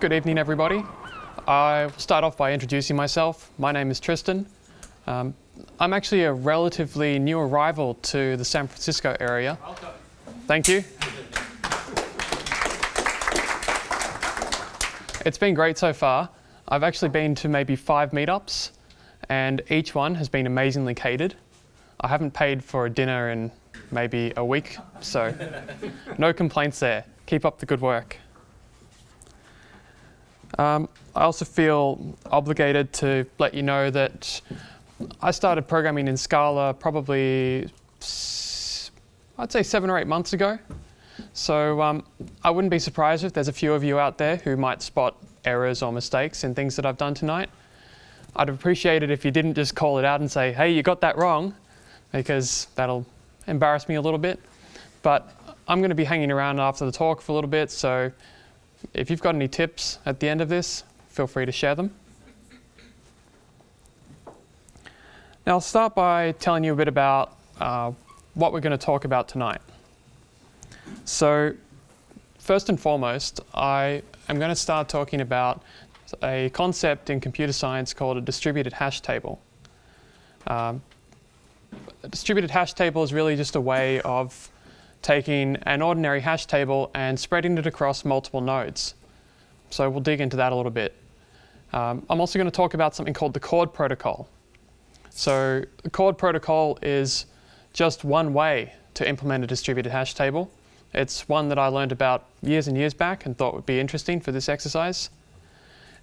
Good evening, everybody. I will start off by introducing myself. My name is Tristan. I'm actually a relatively new arrival to the San Francisco area. Welcome. Thank you. It's been great so far. I've actually been to maybe 5 meetups, and each one has been amazingly catered. I haven't paid for a dinner in maybe a week, so no complaints there. Keep up the good work. I also feel obligated to let you know that I started programming in Scala probably, I'd say 7 or 8 months ago. So I wouldn't be surprised if there's a few of you out there who might spot errors or mistakes in things that I've done tonight. I'd appreciate it if you didn't just call it out and say, hey, you got that wrong, because that'll embarrass me a little bit. But I'm going to be hanging around after the talk for a little bit, so if you've got any tips at the end of this, feel free to share them. Now I'll start by telling you a bit about what we're going to talk about tonight. So first and foremost, I am going to start talking about a concept in computer science called a distributed hash table. A distributed hash table is really just a way of taking an ordinary hash table and spreading it across multiple nodes. So we'll dig into that a little bit. I'm also going to talk about something called the Chord protocol. So the Chord protocol is just one way to implement a distributed hash table. It's one that I learned about years and years back and thought would be interesting for this exercise.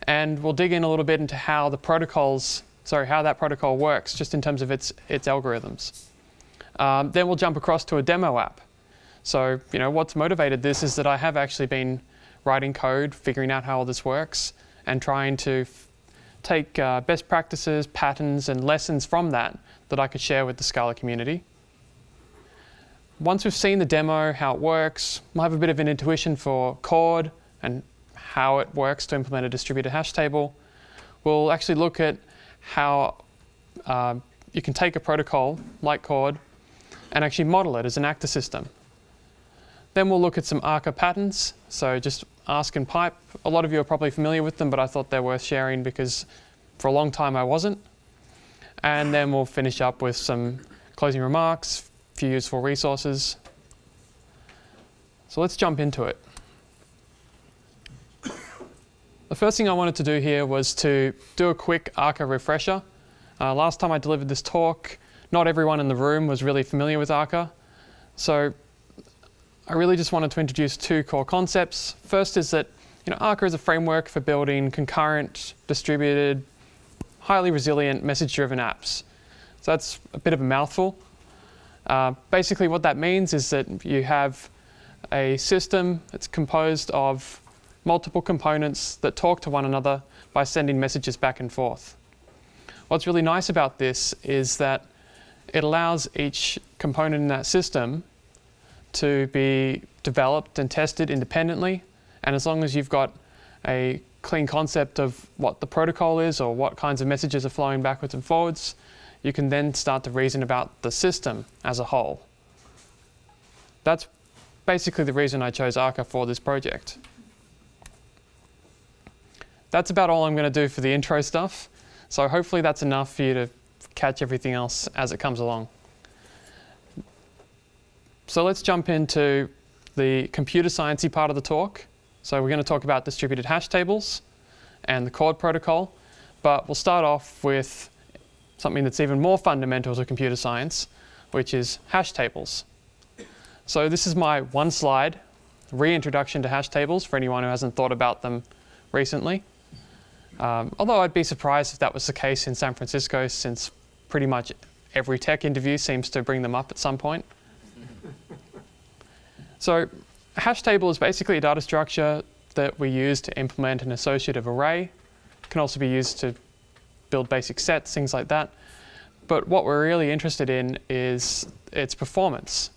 And we'll dig in a little bit into how that protocol works, just in terms of its algorithms. Then we'll jump across to a demo app. So, what's motivated this is that I have actually been writing code, figuring out how all this works, and trying to take best practices, patterns, and lessons from that I could share with the Scala community. Once we've seen the demo, how it works, we'll have a bit of an intuition for Chord and how it works to implement a distributed hash table. We'll actually look at how you can take a protocol like Chord and actually model it as an actor system. Then we'll look at some Akka patterns, so just ask and pipe. A lot of you are probably familiar with them, but I thought they're worth sharing because for a long time I wasn't. And then we'll finish up with some closing remarks, a few useful resources. So let's jump into it. The first thing I wanted to do here was to do a quick Akka refresher. Last time I delivered this talk, not everyone in the room was really familiar with Akka. So I really just wanted to introduce 2 core concepts. First is that Akka is a framework for building concurrent, distributed, highly resilient, message-driven apps. So that's a bit of a mouthful. Basically what that means is that you have a system that's composed of multiple components that talk to one another by sending messages back and forth. What's really nice about this is that it allows each component in that system to be developed and tested independently, and as long as you've got a clean concept of what the protocol is or what kinds of messages are flowing backwards and forwards, you can then start to reason about the system as a whole. That's basically the reason I chose Akka for this project. That's about all I'm going to do for the intro stuff, so hopefully that's enough for you to catch everything else as it comes along. So let's jump into the computer sciencey part of the talk. So we're going to talk about distributed hash tables and the Chord protocol, but we'll start off with something that's even more fundamental to computer science, which is hash tables. So this is my 1-slide reintroduction to hash tables for anyone who hasn't thought about them recently. Although I'd be surprised if that was the case in San Francisco, since pretty much every tech interview seems to bring them up at some point. So a hash table is basically a data structure that we use to implement an associative array. It can also be used to build basic sets, things like that. But what we're really interested in is its performance.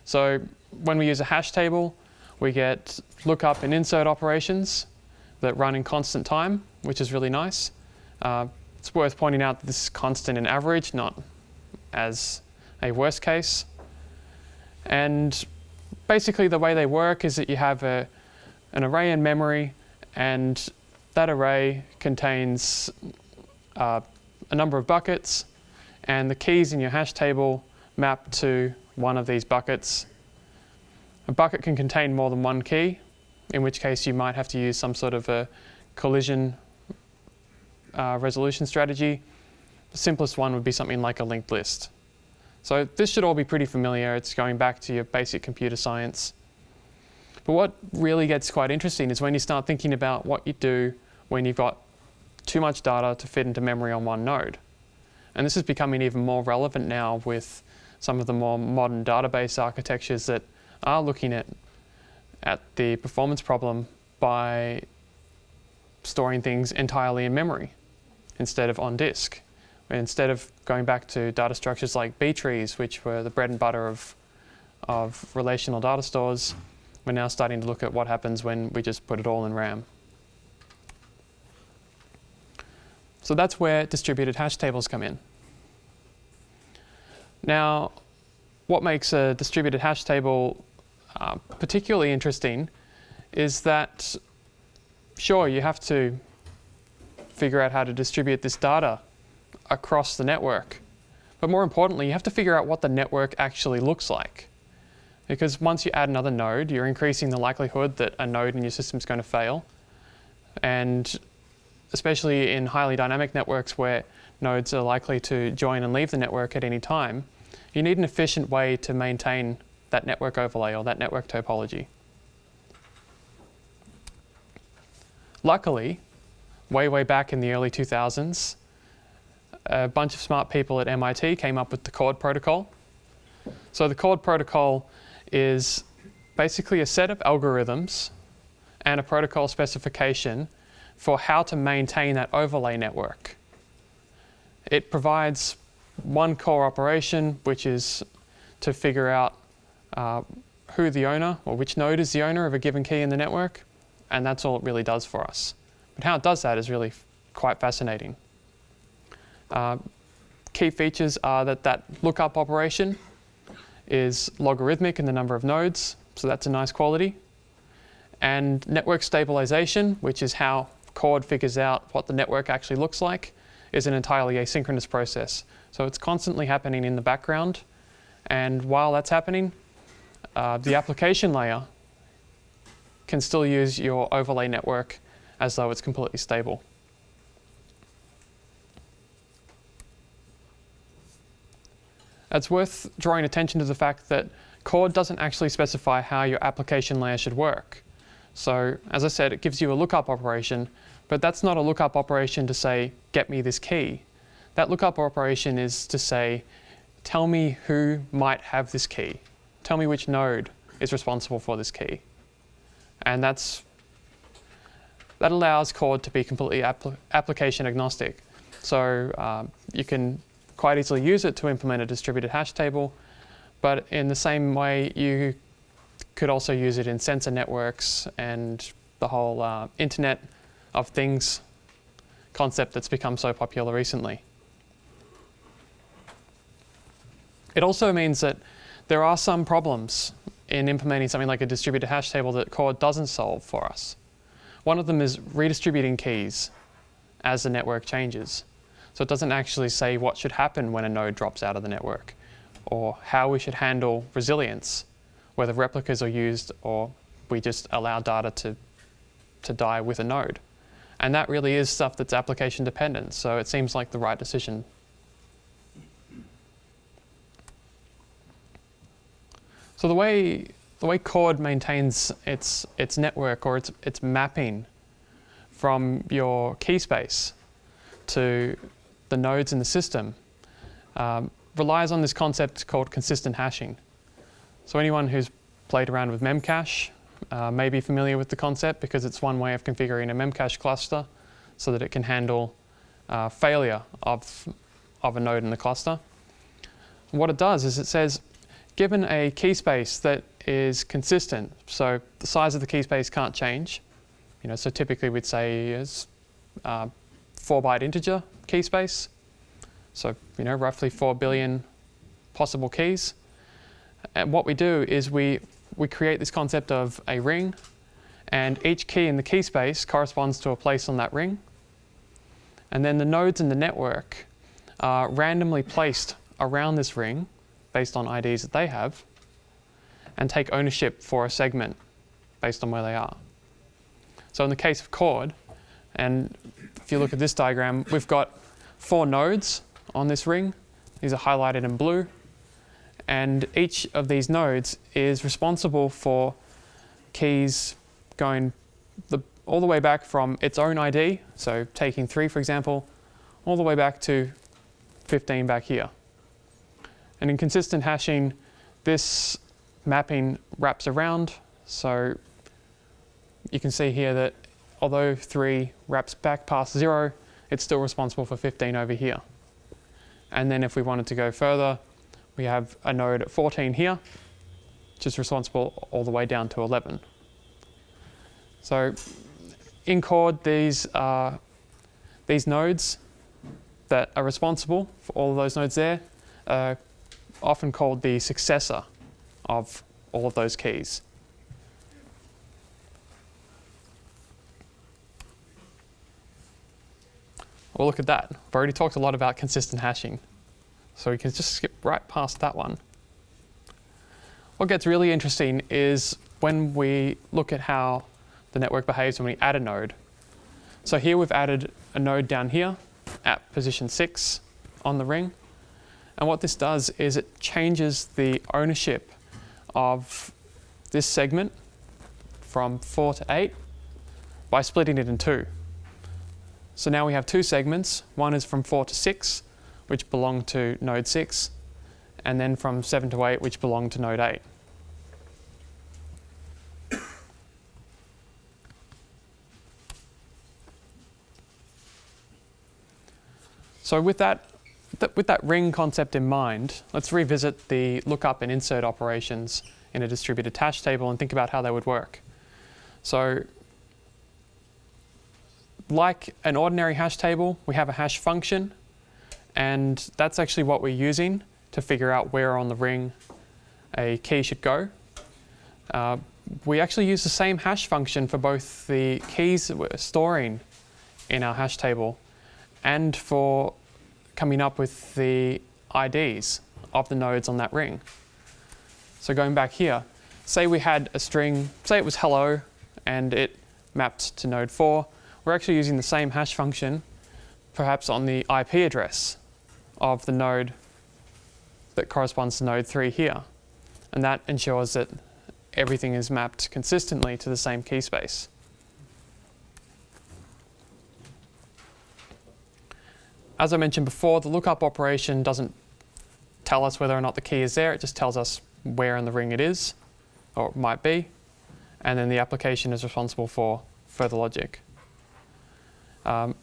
So when we use a hash table, we get lookup and insert operations that run in constant time, which is really nice. It's worth pointing out that this is constant in average, not as a worst case. And basically the way they work is that you have an array in memory, and that array contains a number of buckets, and the keys in your hash table map to one of these buckets. A bucket can contain more than one key, in which case you might have to use some sort of a collision resolution strategy. The simplest one would be something like a linked list. So this should all be pretty familiar. It's going back to your basic computer science. But what really gets quite interesting is when you start thinking about what you do when you've got too much data to fit into memory on one node. And this is becoming even more relevant now with some of the more modern database architectures that are looking at the performance problem by storing things entirely in memory instead of on disk. Instead of going back to data structures like B trees, which were the bread and butter of relational data stores, we're now starting to look at what happens when we just put it all in RAM. So that's where distributed hash tables come in. Now, what makes a distributed hash table particularly interesting is that, sure, you have to figure out how to distribute this data across the network. But more importantly, you have to figure out what the network actually looks like. Because once you add another node, you're increasing the likelihood that a node in your system is going to fail. And especially in highly dynamic networks where nodes are likely to join and leave the network at any time, you need an efficient way to maintain that network overlay or that network topology. Luckily, way back in the early 2000s, a bunch of smart people at MIT came up with the Chord protocol. So the Chord protocol is basically a set of algorithms and a protocol specification for how to maintain that overlay network. It provides one core operation, which is to figure out who the owner or which node is the owner of a given key in the network, and that's all it really does for us. But how it does that is really quite fascinating. Key features are that lookup operation is logarithmic in the number of nodes, so that's a nice quality. And network stabilization, which is how Chord figures out what the network actually looks like, is an entirely asynchronous process. So it's constantly happening in the background, and while that's happening, the application layer can still use your overlay network as though it's completely stable. It's worth drawing attention to the fact that Chord doesn't actually specify how your application layer should work. So, as I said, it gives you a lookup operation, but that's not a lookup operation to say, get me this key. That lookup operation is to say, tell me who might have this key. Tell me which node is responsible for this key. And that allows Chord to be completely application agnostic. So you can quite easily use it to implement a distributed hash table, but in the same way you could also use it in sensor networks and the whole Internet of Things concept that's become so popular recently. It also means that there are some problems in implementing something like a distributed hash table that Chord doesn't solve for us. One of them is redistributing keys as the network changes. So it doesn't actually say what should happen when a node drops out of the network, or how we should handle resilience, whether replicas are used or we just allow data to die with a node. And that really is stuff that's application dependent, so it seems like the right decision. So the way Chord maintains its network or its mapping from your key space to the nodes in the system relies on this concept called consistent hashing. So anyone who's played around with memcache may be familiar with the concept because it's one way of configuring a memcache cluster so that it can handle failure of a node in the cluster. What it does is it says, given a key space that is consistent, so the size of the key space can't change, so typically we'd say is 4-byte integer key space, so roughly 4 billion possible keys. And what we do is we create this concept of a ring, And each key in the key space corresponds to a place on that ring. And then the nodes in the network are randomly placed around this ring based on IDs that they have and take ownership for a segment based on where they are. So in the case of Chord, and if you look at this diagram, we've got 4 nodes on this ring. These are highlighted in blue. And each of these nodes is responsible for keys going all the way back from its own ID, so taking 3 for example, all the way back to 15 back here. And in consistent hashing, this mapping wraps around, so you can see here that although 3 wraps back past 0, it's still responsible for 15 over here. And then if we wanted to go further, we have a node at 14 here, which is responsible all the way down to 11. So in Chord, these nodes that are responsible for all of those nodes there are often called the successor of all of those keys. Well, look at that. We've already talked a lot about consistent hashing, so we can just skip right past that one. What gets really interesting is when we look at how the network behaves when we add a node. So here we've added a node down here at position 6 on the ring. And what this does is it changes the ownership of this segment from 4 to 8 by splitting it in 2. So now we have 2 segments. One is from 4 to 6, which belong to node 6, and then from 7 to 8, which belong to node 8. So with that ring concept in mind, let's revisit the lookup and insert operations in a distributed hash table and think about how they would work. So like an ordinary hash table, we have a hash function, and that's actually what we're using to figure out where on the ring a key should go. We actually use the same hash function for both the keys that we're storing in our hash table and for coming up with the IDs of the nodes on that ring. So going back here, say we had a string, say it was hello, and it mapped to node 4. We're actually using the same hash function, perhaps on the IP address of the node that corresponds to node 3 here. And that ensures that everything is mapped consistently to the same key space. As I mentioned before, the lookup operation doesn't tell us whether or not the key is there. It just tells us where in the ring it is, or it might be. And then the application is responsible for further logic. The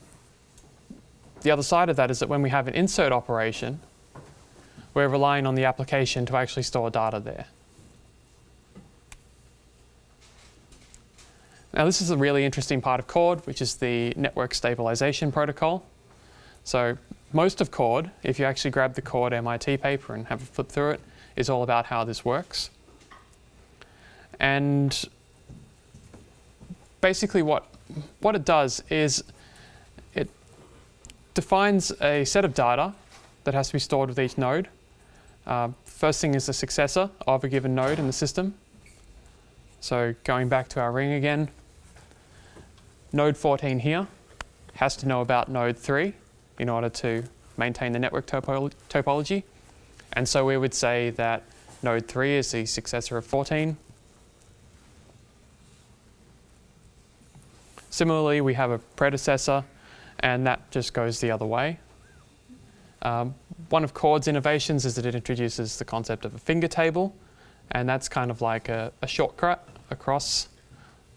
other side of that is that when we have an insert operation, we're relying on the application to actually store data there. Now this is a really interesting part of Chord, which is the network stabilization protocol. So most of Chord, if you actually grab the Chord MIT paper and have a flip through it, is all about how this works. And basically what it does is it defines a set of data that has to be stored with each node. First thing is the successor of a given node in the system. So going back to our ring again, node 14 here has to know about node 3 in order to maintain the network topology. And so we would say that node 3 is the successor of 14. Similarly, we have a predecessor, and that just goes the other way. One of Chord's innovations is that it introduces the concept of a finger table, and that's kind of like a shortcut across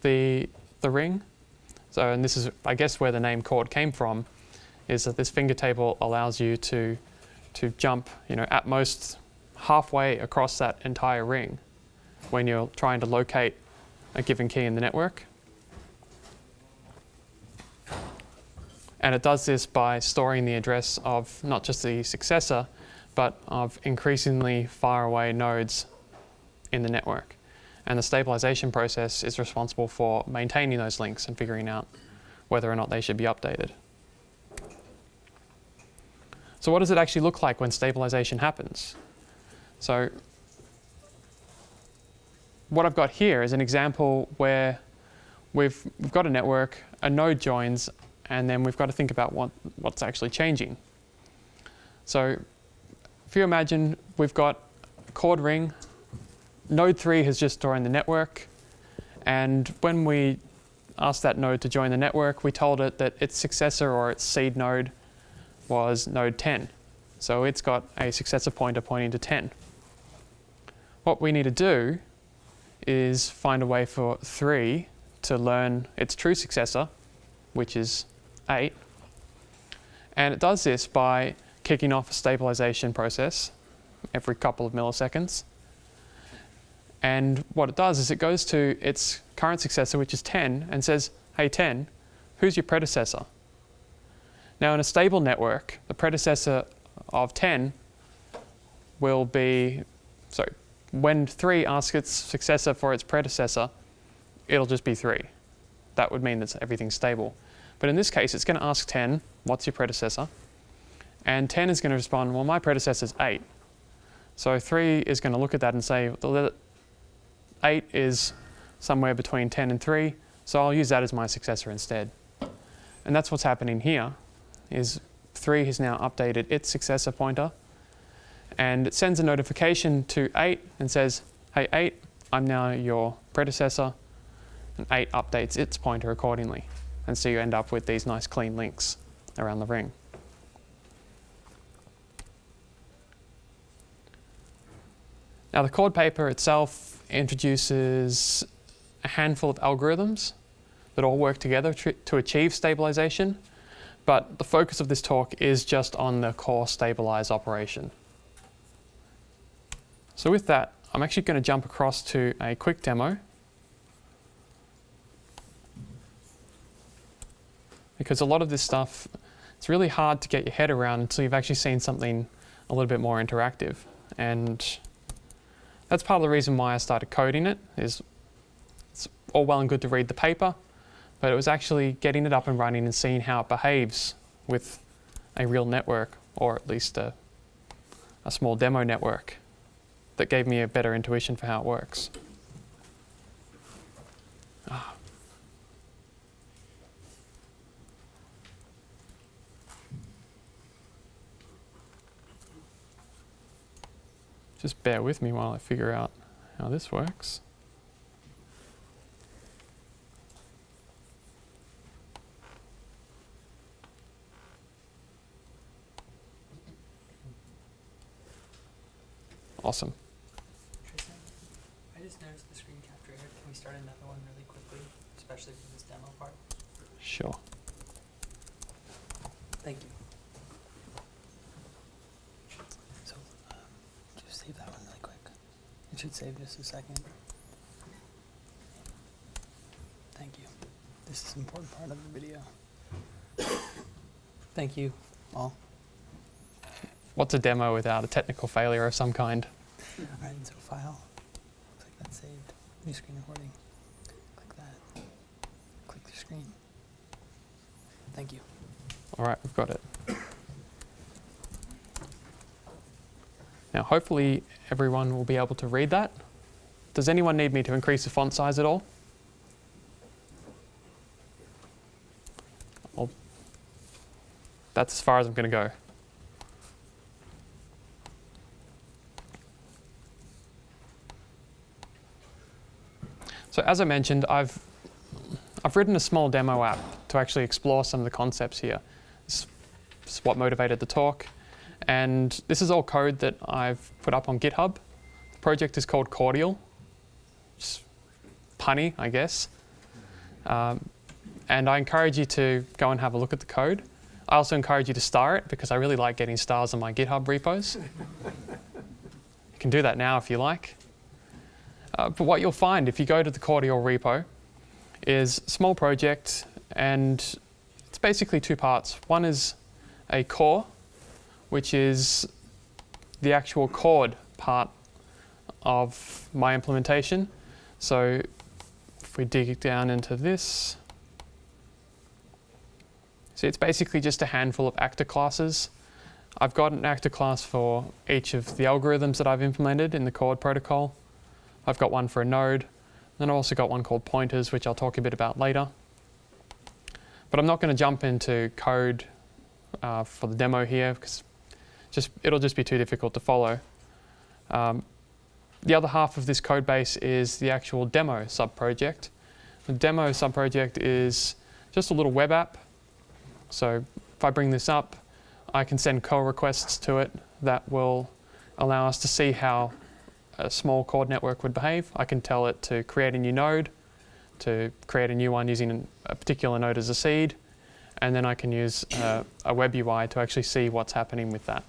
the ring. So, and this is, I guess, where the name Chord came from, is that this finger table allows you to jump, at most halfway across that entire ring when you're trying to locate a given key in the network. And it does this by storing the address of not just the successor, but of increasingly far away nodes in the network. And the stabilization process is responsible for maintaining those links and figuring out whether or not they should be updated. So what does it actually look like when stabilization happens? So what I've got here is an example where we've got a network, a node joins, and then we've got to think about what's actually changing. So if you imagine we've got a Chord ring, node 3 has just joined the network, and when we asked that node to join the network, we told it that its successor or its seed node was node 10. So it's got a successor pointer pointing to 10. What we need to do is find a way for 3 to learn its true successor, which is 8. And it does this by kicking off a stabilization process every couple of milliseconds. And what it does is it goes to its current successor, which is 10, and says, hey 10, who's your predecessor? Now in a stable network, the predecessor of 10 will be, so when 3 asks its successor for its predecessor, it'll just be 3. That would mean that everything's stable. But in this case, it's going to ask 10, what's your predecessor? And 10 is going to respond, well, my predecessor is 8. So 3 is going to look at that and say, 8 is somewhere between 10 and 3, so I'll use that as my successor instead. And that's what's happening here, is 3 has now updated its successor pointer, and it sends a notification to 8 and says, hey 8, I'm now your predecessor, and 8 updates its pointer accordingly. And so you end up with these nice clean links around the ring. Now the Chord paper itself introduces a handful of algorithms that all work together to achieve stabilization, but the focus of this talk is just on the core stabilize operation. So with that, I'm actually going to jump across to a quick demo, because a lot of this stuff, it's really hard to get your head around until you've actually seen something a little bit more interactive. And that's part of the reason why I started coding it, is it's all well and good to read the paper, but it was actually getting it up and running and seeing how it behaves with a real network, or at least a small demo network, that gave me a better intuition for how it works. Just bear with me while I figure out how this works. Awesome. Tristan, I just noticed the screen capture here. Can we start another one really quickly, especially for this demo part? Sure. Thank you. So, just save that one really quick. It should save just a second. Thank you. This is an important part of the video. Thank you all. What's a demo without a technical failure of some kind? All right, so file. Looks like that's saved. New screen recording. Click that. Click the screen. Thank you. All right, we've got it. Now, hopefully everyone will be able to read that. Does anyone need me to increase the font size at all? That's as far as I'm going to go. So as I mentioned, I've written a small demo app to actually explore some of the concepts here. This is what motivated the talk. And this is all code that I've put up on GitHub. The project is called Cordial. Just punny, I guess. And I encourage you to go and have a look at the code. I also encourage you to star it, because I really like getting stars on my GitHub repos. You can do that now if you like. But what you'll find if you go to the Cordial repo is a small project, and it's basically two parts. One is a core, which is the actual chord part of my implementation. So if we dig down into this, see, it's basically just a handful of actor classes. I've got an actor class for each of the algorithms that I've implemented in the Chord protocol. I've got one for a node. Then I've also got one called pointers, which I'll talk a bit about later. But I'm not going to jump into code for the demo here because it'll just be too difficult to follow. The other half of this code base is the actual demo subproject. The demo subproject is just a little web app. So if I bring this up, I can send call requests to it that will allow us to see how a small Chord network would behave. I can tell it to create a new node, to create a new one using a particular node as a seed, and then I can use a web UI to actually see what's happening with that.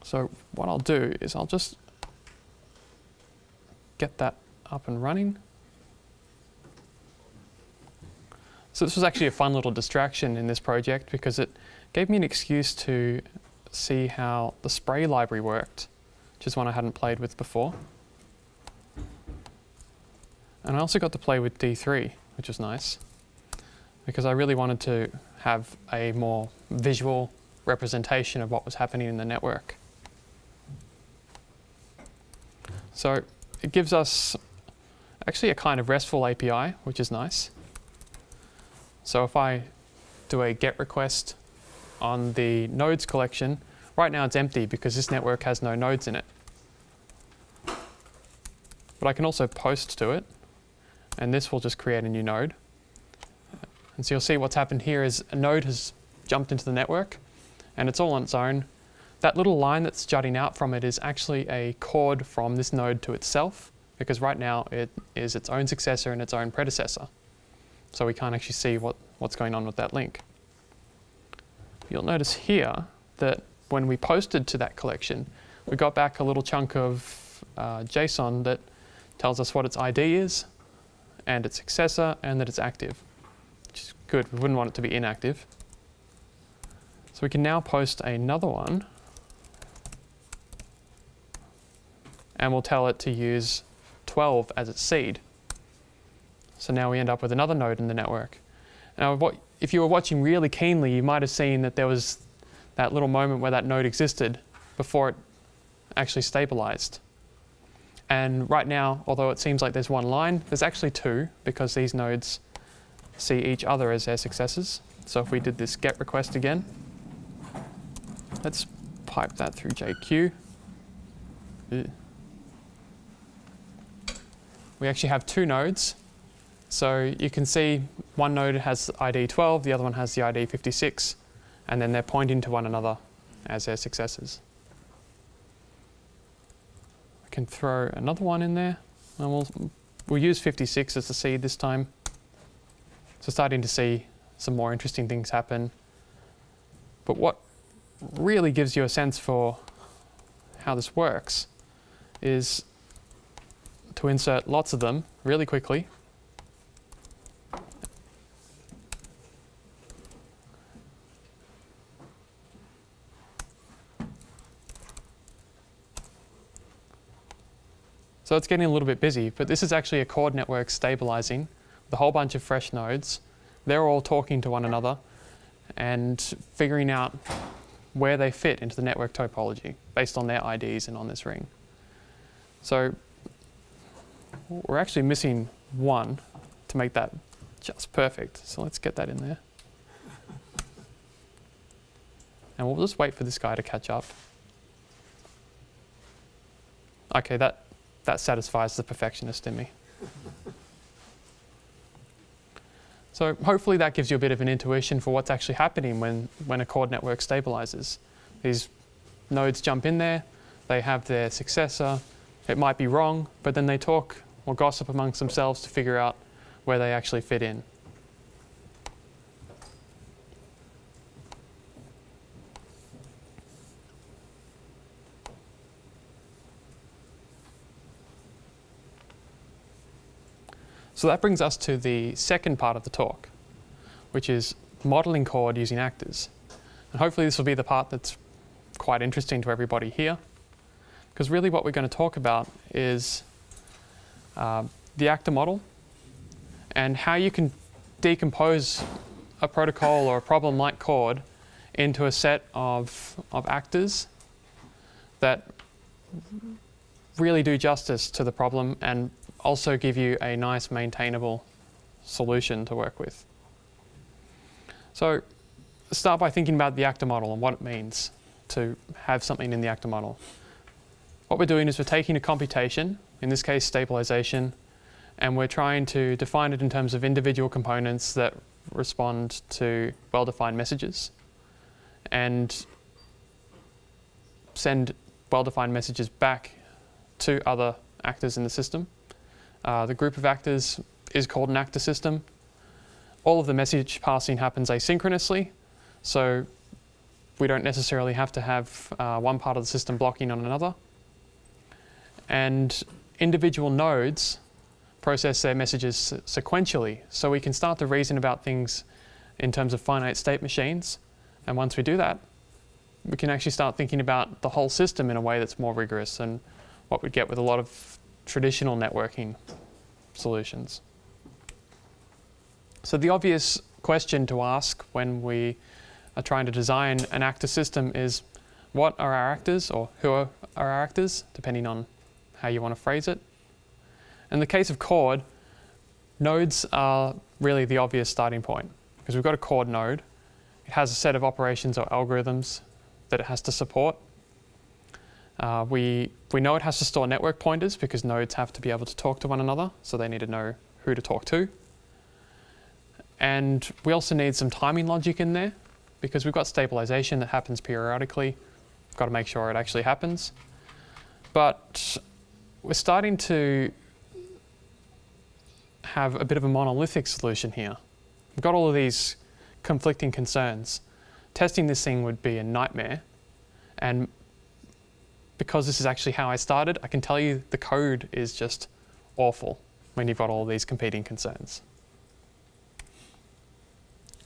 So what I'll do is I'll just get that up and running. So this was actually a fun little distraction in this project because it gave me an excuse to see how the spray library worked, which is one I hadn't played with before. And I also got to play with D3, which was nice, because I really wanted to have a more visual representation of what was happening in the network. So it gives us actually a kind of RESTful API, which is nice. So if I do a GET request on the nodes collection, right now it's empty because this network has no nodes in it. But I can also post to it, and this will just create a new node. And so you'll see what's happened here is a node has jumped into the network, and it's all on its own. That little line that's jutting out from it is actually a chord from this node to itself, because right now it is its own successor and its own predecessor. So we can't actually see what's going on with that link. You'll notice here that when we posted to that collection, we got back a little chunk of JSON that tells us what its ID is, and its successor, and that it's active, which is good. We wouldn't want it to be inactive. So we can now post another one, and we'll tell it to use 12 as its seed. So now we end up with another node in the network. Now, if you were watching really keenly, you might have seen that there was that little moment where that node existed before it actually stabilized. And right now, although it seems like there's one line, there's actually two, because these nodes see each other as their successors. So if we did this GET request again, let's pipe that through JQ. We actually have two nodes. So you can see one node has ID 12, the other one has the ID 56, and then they're pointing to one another as their successors. I can throw another one in there, and we'll use 56 as the seed this time. So starting to see some more interesting things happen. But what really gives you a sense for how this works is to insert lots of them really quickly. So it's getting a little bit busy, but this is actually a Chord network stabilizing with a whole bunch of fresh nodes. They're all talking to one another and figuring out where they fit into the network topology based on their IDs and on this ring. So we're actually missing one to make that just perfect. So let's get that in there. And we'll just wait for this guy to catch up. Okay, that satisfies the perfectionist in me. So hopefully that gives you a bit of an intuition for what's actually happening when a Chord network stabilizes. These nodes jump in there, they have their successor, it might be wrong, but then they talk or gossip amongst themselves to figure out where they actually fit in. So that brings us to the second part of the talk, which is modeling Chord using actors. And hopefully this will be the part that's quite interesting to everybody here, because really what we're going to talk about is the actor model, and how you can decompose a protocol or a problem like Chord into a set of actors that really do justice to the problem and also give you a nice maintainable solution to work with. So start by thinking about the actor model and what it means to have something in the actor model. What we're doing is we're taking a computation, in this case stabilization, and we're trying to define it in terms of individual components that respond to well-defined messages and send well-defined messages back to other actors in the system. The group of actors is called an actor system. All of the message passing happens asynchronously, so we don't necessarily have to have one part of the system blocking on another. And individual nodes process their messages sequentially, so we can start to reason about things in terms of finite state machines. And once we do that, we can actually start thinking about the whole system in a way that's more rigorous than what we'd get with a lot of traditional networking solutions. So the obvious question to ask when we are trying to design an actor system is, what are our actors, or who are our actors, depending on how you want to phrase it. In the case of Chord, nodes are really the obvious starting point, because we've got a Chord node. It has a set of operations or algorithms that it has to support. We know it has to store network pointers because nodes have to be able to talk to one another, so they need to know who to talk to. And we also need some timing logic in there because we've got stabilization that happens periodically. We've got to make sure it actually happens. But we're starting to have a bit of a monolithic solution here. We've got all of these conflicting concerns. Testing this thing would be a nightmare. And because this is actually how I started, I can tell you the code is just awful when you've got all these competing concerns.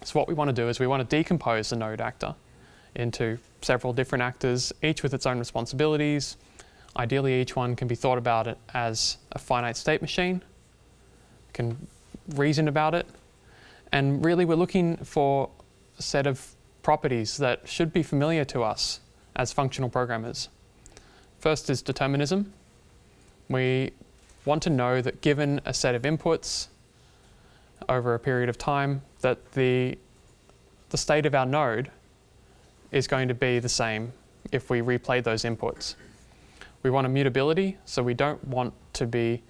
So what we want to do is we want to decompose the node actor into several different actors, each with its own responsibilities. Ideally, each one can be thought about it as a finite state machine, can reason about it, and really we're looking for a set of properties that should be familiar to us as functional programmers. First is determinism. We want to know that given a set of inputs over a period of time, that the state of our node is going to be the same if we replay those inputs. We want immutability, so we don't want to be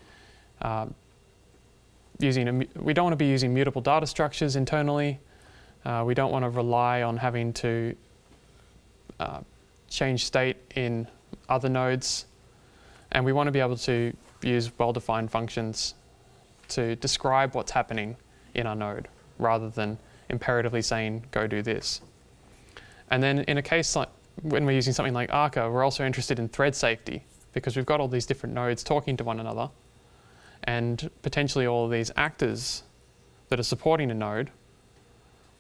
using mutable data structures internally. We don't want to rely on having to change state in other nodes, and we want to be able to use well-defined functions to describe what's happening in our node rather than imperatively saying go do this. And then in a case like when we're using something like Akka, we're also interested in thread safety because we've got all these different nodes talking to one another and potentially all of these actors that are supporting a node.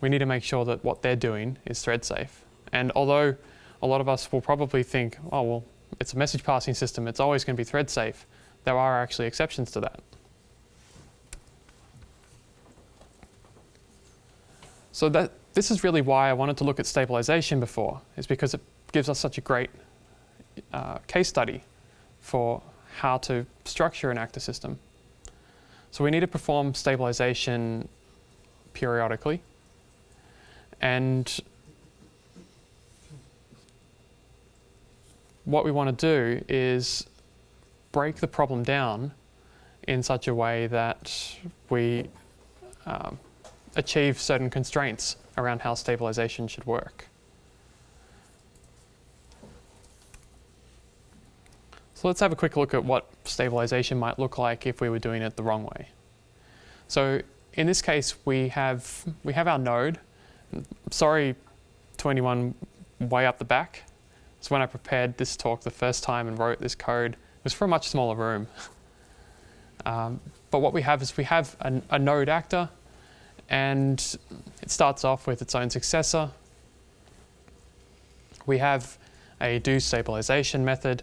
We need to make sure that what they're doing is thread safe. And although a lot of us will probably think, oh, well, it's a message passing system, it's always going to be thread safe, there are actually exceptions to that. So this is really why I wanted to look at stabilization before, is because it gives us such a great case study for how to structure an actor system. So we need to perform stabilization periodically, and what we want to do is break the problem down in such a way that we achieve certain constraints around how stabilization should work. So let's have a quick look at what stabilization might look like if we were doing it the wrong way. So in this case, we have our node. Sorry to anyone way up the back. So when I prepared this talk the first time and wrote this code, it was for a much smaller room. But what we have is we have a node actor, and it starts off with its own successor. We have a do stabilization method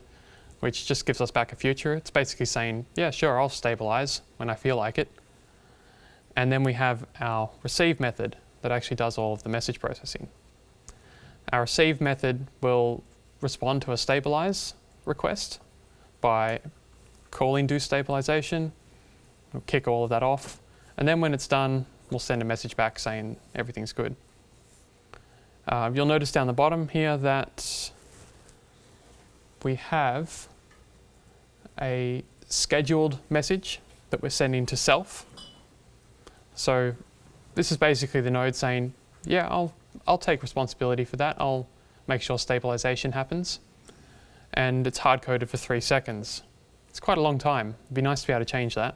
which just gives us back a future. It's basically saying, yeah, sure, I'll stabilize when I feel like it. And then we have our receive method that actually does all of the message processing. Our receive method will respond to a stabilize request by calling do stabilization. We'll kick all of that off. And then when it's done, we'll send a message back saying everything's good. You'll notice down the bottom here that we have a scheduled message that we're sending to self. So this is basically the node saying, yeah, I'll take responsibility for that. I'll make sure stabilization happens. And it's hard-coded for 3 seconds. It's quite a long time. It'd be nice to be able to change that.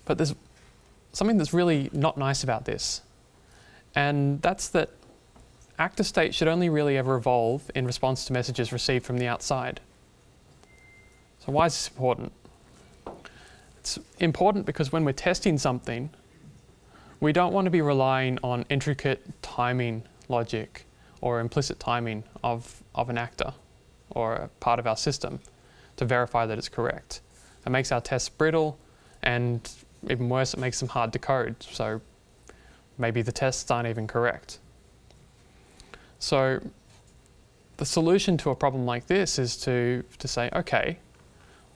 But there's something that's really not nice about this. And that's that actor state should only really ever evolve in response to messages received from the outside. So why is this important? It's important because when we're testing something, we don't want to be relying on intricate timing logic or implicit timing of an actor or a part of our system to verify that it's correct. It makes our tests brittle, and even worse, it makes them hard to code. So maybe the tests aren't even correct. So the solution to a problem like this is to say, okay,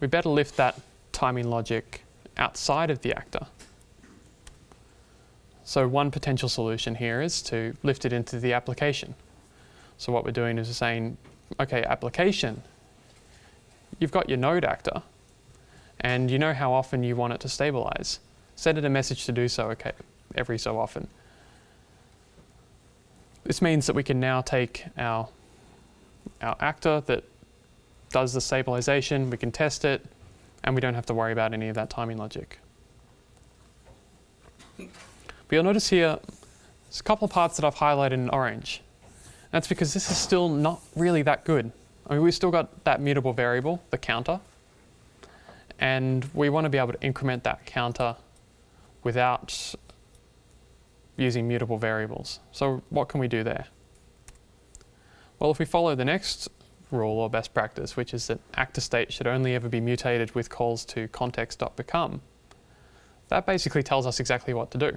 we better lift that timing logic outside of the actor. So one potential solution here is to lift it into the application. So what we're doing is we're saying, okay, application, you've got your node actor, and you know how often you want it to stabilize. Send it a message to do so, okay, every so often. This means that we can now take our actor that does the stabilization, we can test it, and we don't have to worry about any of that timing logic. But you'll notice here, there's a couple of parts that I've highlighted in orange. That's because this is still not really that good. I mean, we've still got that mutable variable, the counter, and we want to be able to increment that counter without using mutable variables. So what can we do there? Well, if we follow the next rule or best practice, which is that actor state should only ever be mutated with calls to context.become, that basically tells us exactly what to do.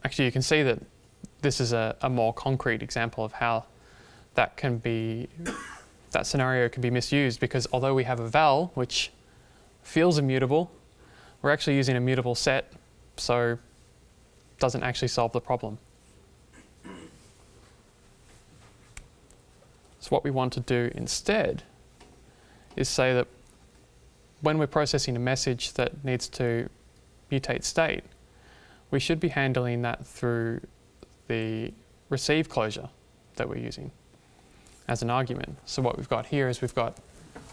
Actually, you can see that this is a more concrete example of how that scenario can be misused, because although we have a val which feels immutable, we're actually using a mutable set, so it doesn't actually solve the problem. So what we want to do instead is say that when we're processing a message that needs to mutate state, we should be handling that through the receive closure that we're using as an argument. So what we've got here is we've got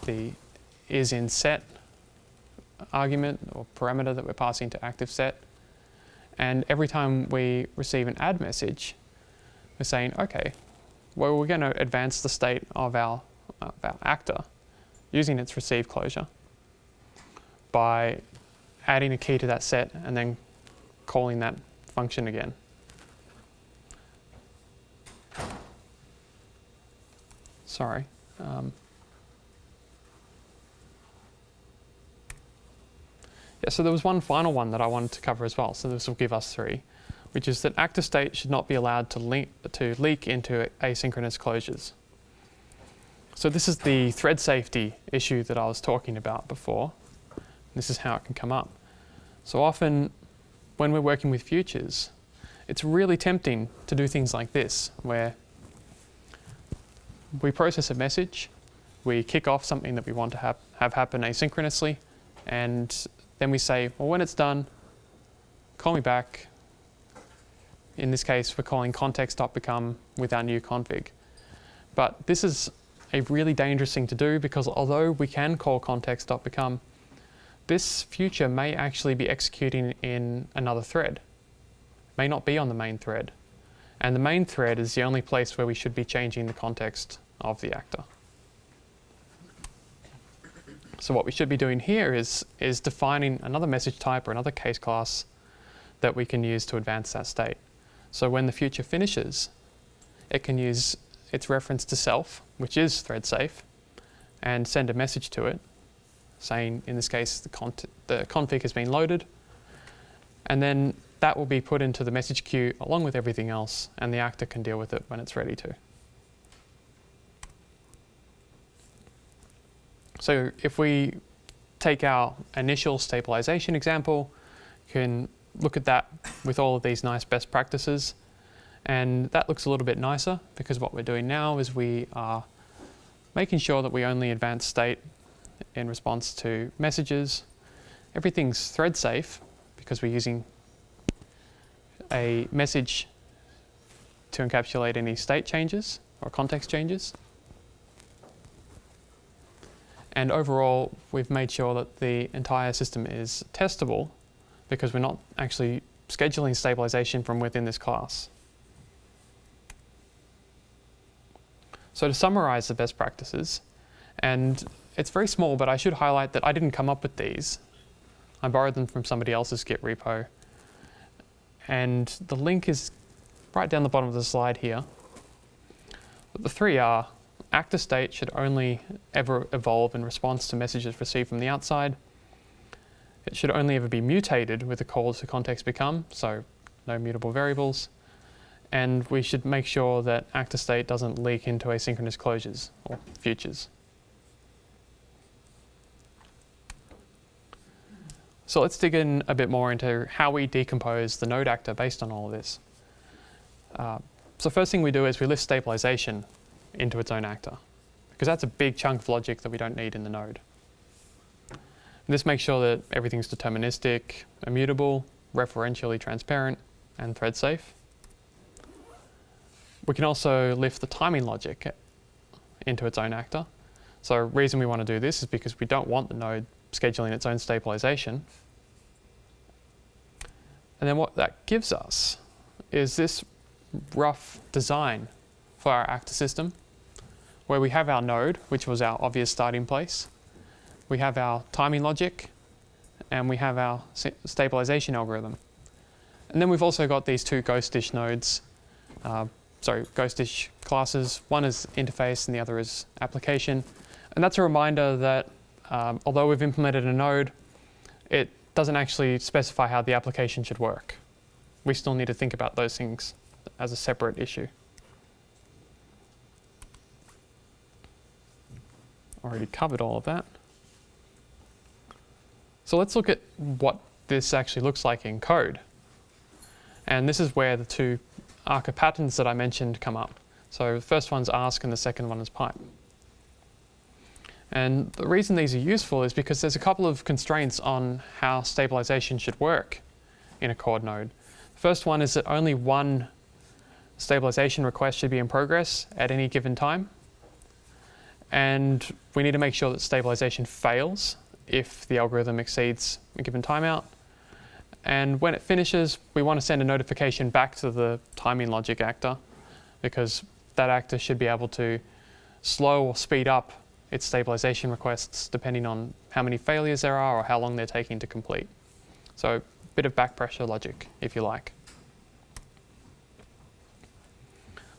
the isInSet argument or parameter that we're passing to active set. And every time we receive an add message, we're saying, okay, well, we're going to advance the state of our actor using its receive closure by adding a key to that set and then calling that function again. Sorry. Yeah, so there was one final one that I wanted to cover as well, so this will give us 3, which is that actor state should not be allowed to leak into asynchronous closures. So this is the thread safety issue that I was talking about before. This is how it can come up. So often when we're working with futures, it's really tempting to do things like this, where we process a message, we kick off something that we want to have happen asynchronously, and then we say, well, when it's done, call me back. In this case, we're calling context.become with our new config. But this is a really dangerous thing to do, because although we can call context.become, this future may actually be executing in another thread. It may not be on the main thread. And the main thread is the only place where we should be changing the context of the actor. So what we should be doing here is defining another message type or another case class that we can use to advance that state. So when the future finishes, it can use its reference to self, which is thread safe, and send a message to it saying, in this case, the config has been loaded. And then that will be put into the message queue along with everything else, and the actor can deal with it when it's ready to. So if we take our initial stabilization example, you can look at that with all of these nice best practices. And that looks a little bit nicer because what we're doing now is we are making sure that we only advance state in response to messages. Everything's thread safe because we're using a message to encapsulate any state changes or context changes. And overall, we've made sure that the entire system is testable because we're not actually scheduling stabilization from within this class. So to summarize the best practices, and it's very small, but I should highlight that I didn't come up with these. I borrowed them from somebody else's Git repo. And the link is right down the bottom of the slide here. But the three are: actor state should only ever evolve in response to messages received from the outside. It should only ever be mutated with the calls to context become, so no mutable variables. And we should make sure that actor state doesn't leak into asynchronous closures or futures. So let's dig in a bit more into how we decompose the node actor based on all of this. So first thing we do is we lift stabilization into its own actor, because that's a big chunk of logic that we don't need in the node. And this makes sure that everything's deterministic, immutable, referentially transparent, and thread safe. We can also lift the timing logic into its own actor. So the reason we want to do this is because we don't want the node scheduling its own stabilization. And then what that gives us is this rough design for our actor system, where we have our node, which was our obvious starting place. We have our timing logic, and we have our stabilization algorithm. And then we've also got these two ghostish nodes, ghostish classes. One is interface and the other is application. And that's a reminder that although we've implemented a node, it doesn't actually specify how the application should work. We still need to think about those things as a separate issue. Already covered all of that. So let's look at what this actually looks like in code. And this is where the two Akka patterns that I mentioned come up. So the first one's ask and the second one is pipe. And the reason these are useful is because there's a couple of constraints on how stabilization should work in a Chord node. The first one is that only one stabilization request should be in progress at any given time. And we need to make sure that stabilization fails if the algorithm exceeds a given timeout. And when it finishes, we want to send a notification back to the timing logic actor, because that actor should be able to slow or speed up its stabilization requests depending on how many failures there are or how long they're taking to complete. So a bit of back pressure logic, if you like.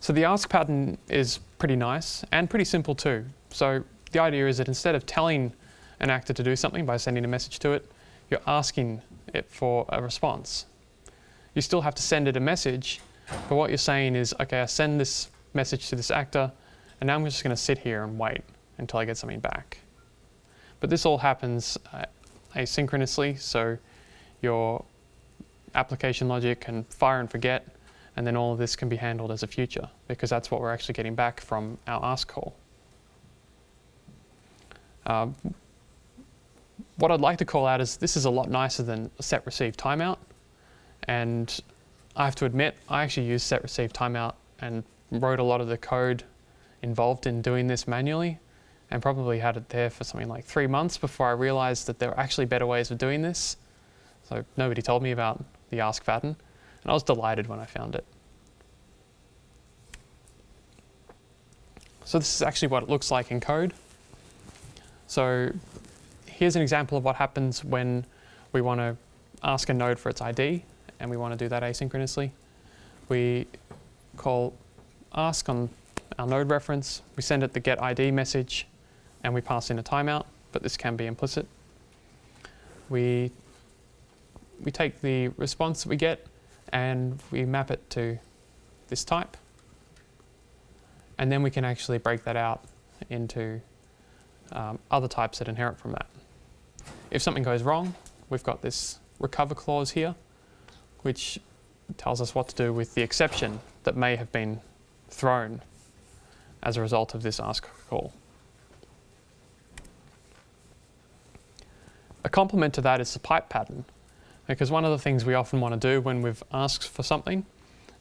So the ask pattern is pretty nice and pretty simple too. So the idea is that instead of telling an actor to do something by sending a message to it, you're asking it for a response. You still have to send it a message, but what you're saying is, okay, I send this message to this actor, and now I'm just going to sit here and wait until I get something back. But this all happens asynchronously, so your application logic can fire and forget, and then all of this can be handled as a future, because that's what we're actually getting back from our ask call. What I'd like to call out is this is a lot nicer than set receive timeout. And I have to admit, I actually used set receive timeout and wrote a lot of the code involved in doing this manually, and probably had it there for something like 3 months before I realized that there were actually better ways of doing this. So nobody told me about the ask pattern, and I was delighted when I found it. So this is actually what it looks like in code. So here's an example of what happens when we want to ask a node for its ID, and we want to do that asynchronously. we call ask on our node reference, we send it the get ID message, and we pass in a timeout, but this can be implicit. We take the response that we get and we map it to this type, and then we can actually break that out into other types that inherit from that. If something goes wrong, we've got this recover clause here, which tells us what to do with the exception that may have been thrown as a result of this ask call. A complement to that is the pipe pattern, because one of the things we often want to do when we've asked for something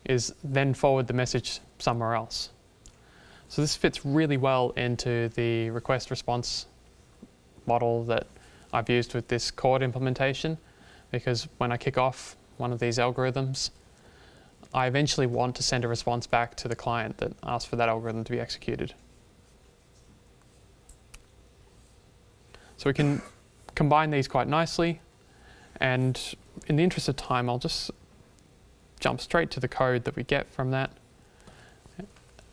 is then forward the message somewhere else. So this fits really well into the request response model that I've used with this Chord implementation, because when I kick off one of these algorithms, I eventually want to send a response back to the client that asks for that algorithm to be executed. So we can combine these quite nicely, and in the interest of time, I'll just jump straight to the code that we get from that.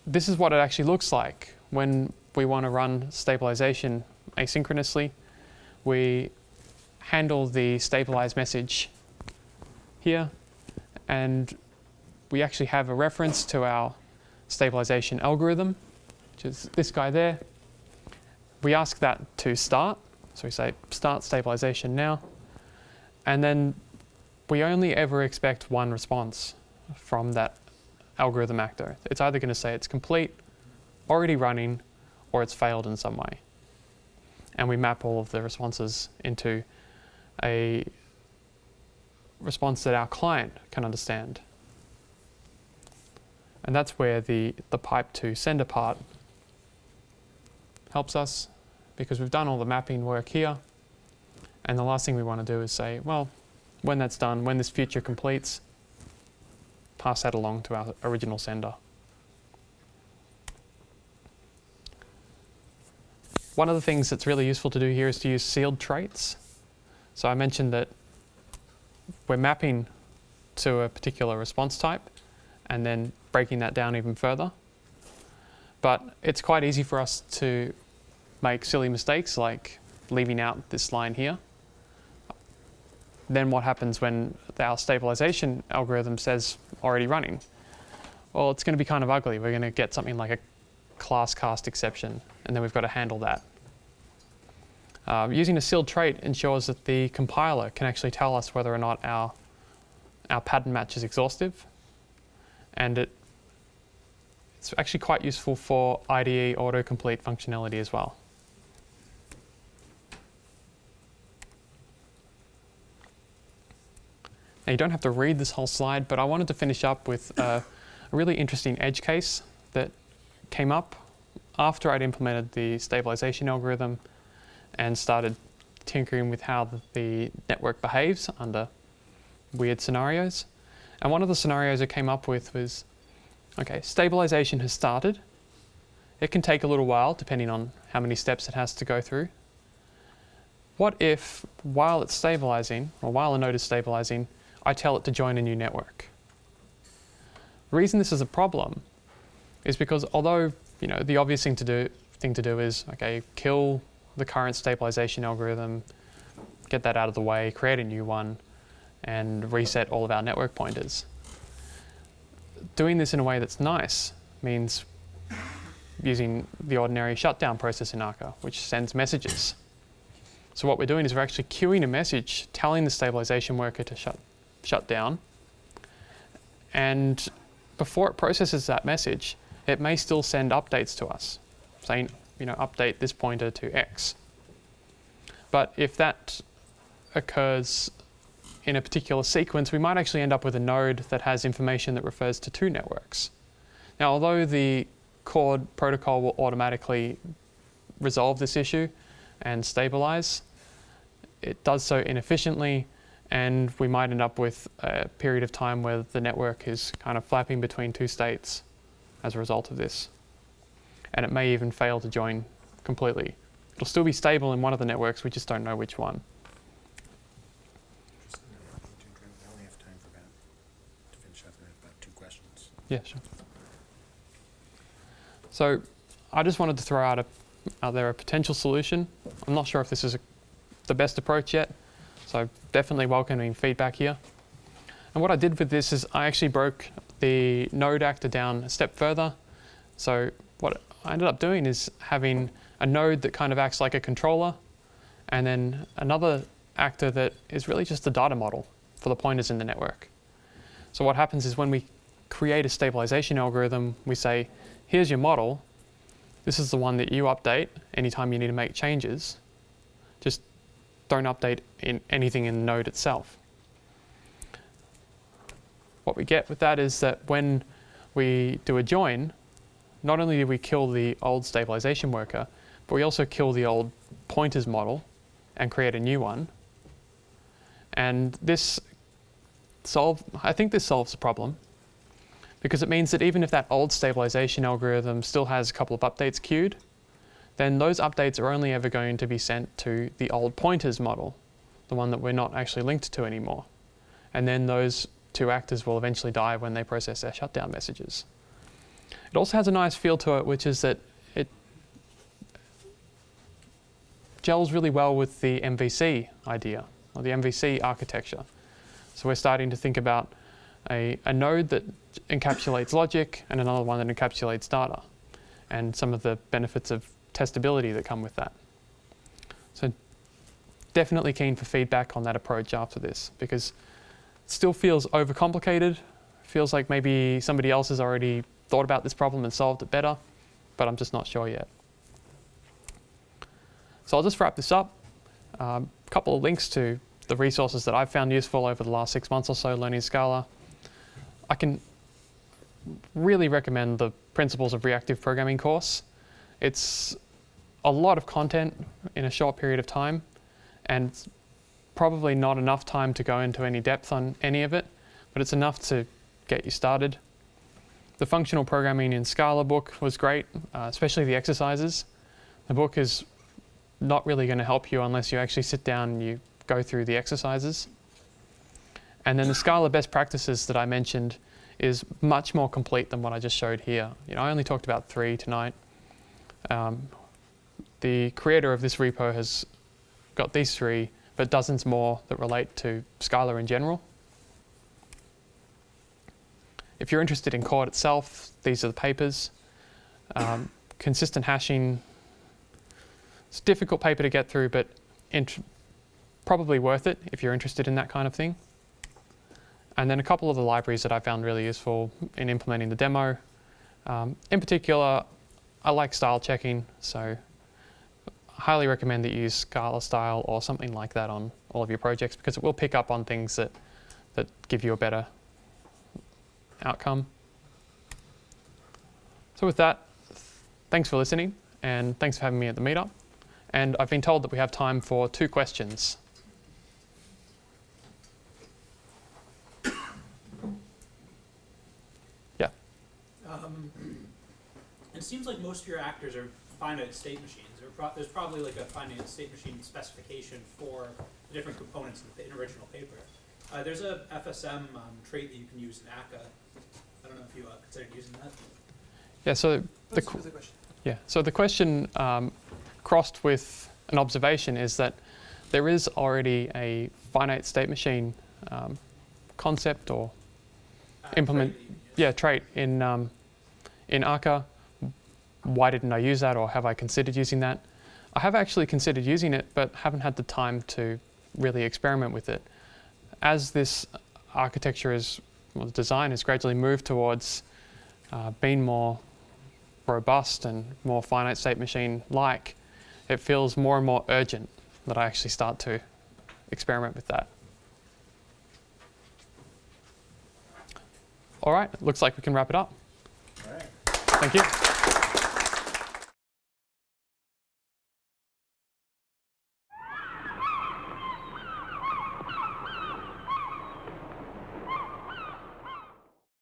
This is what it actually looks like when we want to run stabilization asynchronously. We handle the stabilize message here, and we actually have a reference to our stabilization algorithm, which is this guy there. We ask that to start, so we say start stabilization now, and then we only ever expect one response from that algorithm actor. It's either going to say it's complete, already running, or it's failed in some way. And we map all of the responses into a response that our client can understand. And that's where the pipe to sender part helps us, because we've done all the mapping work here. And the last thing we want to do is say, well, when that's done, when this feature completes, pass that along to our original sender. One of the things that's really useful to do here is to use sealed traits. So I mentioned that we're mapping to a particular response type and then breaking that down even further. But it's quite easy for us to make silly mistakes like leaving out this line here. Then what happens when our stabilization algorithm says already running? Well, it's going to be kind of ugly. We're going to get something like a class cast exception, and then we've got to handle that. Using a sealed trait ensures that the compiler can actually tell us whether or not our pattern match is exhaustive, and it's actually quite useful for IDE autocomplete functionality as well. Now, you don't have to read this whole slide, but I wanted to finish up with a really interesting edge case that came up after I'd implemented the stabilization algorithm and started tinkering with how the network behaves under weird scenarios. And one of the scenarios I came up with was, okay, stabilization has started. It can take a little while depending on how many steps it has to go through. What if, while it's stabilizing, or while a node is stabilizing, I tell it to join a new network? The reason this is a problem is because although the obvious thing to do is, okay, kill the current stabilization algorithm, get that out of the way, create a new one, and reset all of our network pointers. Doing this in a way that's nice means using the ordinary shutdown process in Akka, which sends messages. So what we're doing is we're actually queuing a message telling the stabilization worker to shut down, and before it processes that message, it may still send updates to us, saying, update this pointer to X. But if that occurs in a particular sequence, we might actually end up with a node that has information that refers to two networks. Now, although the Chord protocol will automatically resolve this issue and stabilize, it does so inefficiently, and we might end up with a period of time where the network is kind of flapping between two states as a result of this. And it may even fail to join completely. It'll still be stable in one of the networks, we just don't know which one. I only have time for to finish up about 2 questions. questions. Yeah, sure. So I just wanted to throw out there a potential solution. I'm not sure if this is the best approach yet, so definitely welcoming feedback here. And what I did with this is I actually broke the node actor down a step further. So what I ended up doing is having a node that kind of acts like a controller, and then another actor that is really just a data model for the pointers in the network. So what happens is when we create a stabilization algorithm, we say, here's your model. This is the one that you update anytime you need to make changes. Just don't update anything in the node itself. What we get with that is that when we do a join, not only do we kill the old stabilization worker, but we also kill the old pointers model and create a new one. And I think this solves the problem, because it means that even if that old stabilization algorithm still has a couple of updates queued, then those updates are only ever going to be sent to the old pointers model, the one that we're not actually linked to anymore. And then those two actors will eventually die when they process their shutdown messages. It also has a nice feel to it, which is that it gels really well with the MVC idea, or the MVC architecture. So we're starting to think about a node that encapsulates logic and another one that encapsulates data, and some of the benefits of testability that come with that. So definitely keen for feedback on that approach after this, because it still feels overcomplicated. Feels like maybe somebody else has already thought about this problem and solved it better, but I'm just not sure yet. So I'll just wrap this up. A couple of links to the resources that I've found useful over the last 6 months or so learning Scala. I can really recommend the Principles of Reactive Programming course. It's a lot of content in a short period of time, and probably not enough time to go into any depth on any of it, but it's enough to get you started. The Functional Programming in Scala book was great, especially the exercises. The book is not really going to help you unless you actually sit down and you go through the exercises. And then the Scala best practices that I mentioned is much more complete than what I just showed here. I only talked about 3 tonight. The creator of this repo has got these 3, but dozens more that relate to Scala in general. If you're interested in Chord itself, these are the papers. Consistent hashing, it's a difficult paper to get through, but probably worth it if you're interested in that kind of thing. And then a couple of the libraries that I found really useful in implementing the demo. In particular, I like style checking, so I highly recommend that you use Scala style or something like that on all of your projects, because it will pick up on things that give you a better outcome. So with that, thanks for listening, and thanks for having me at the meetup. And I've been told that we have time for 2 questions. Yeah. It seems like most of your actors are finite state machines. There's probably like a finite state machine specification for the different components in the original paper. There's a FSM trait that you can use in Akka. I don't know if you considered using that. Yeah. So the question crossed with an observation is that there is already a finite state machine concept or trait in Akka. Why didn't I use that, or have I considered using that? I have actually considered using it, but haven't had the time to really experiment with it. As this architecture the design has gradually moved towards being more robust and more finite state machine-like, it feels more and more urgent that I actually start to experiment with that. All right, looks like we can wrap it up. All right. Thank you.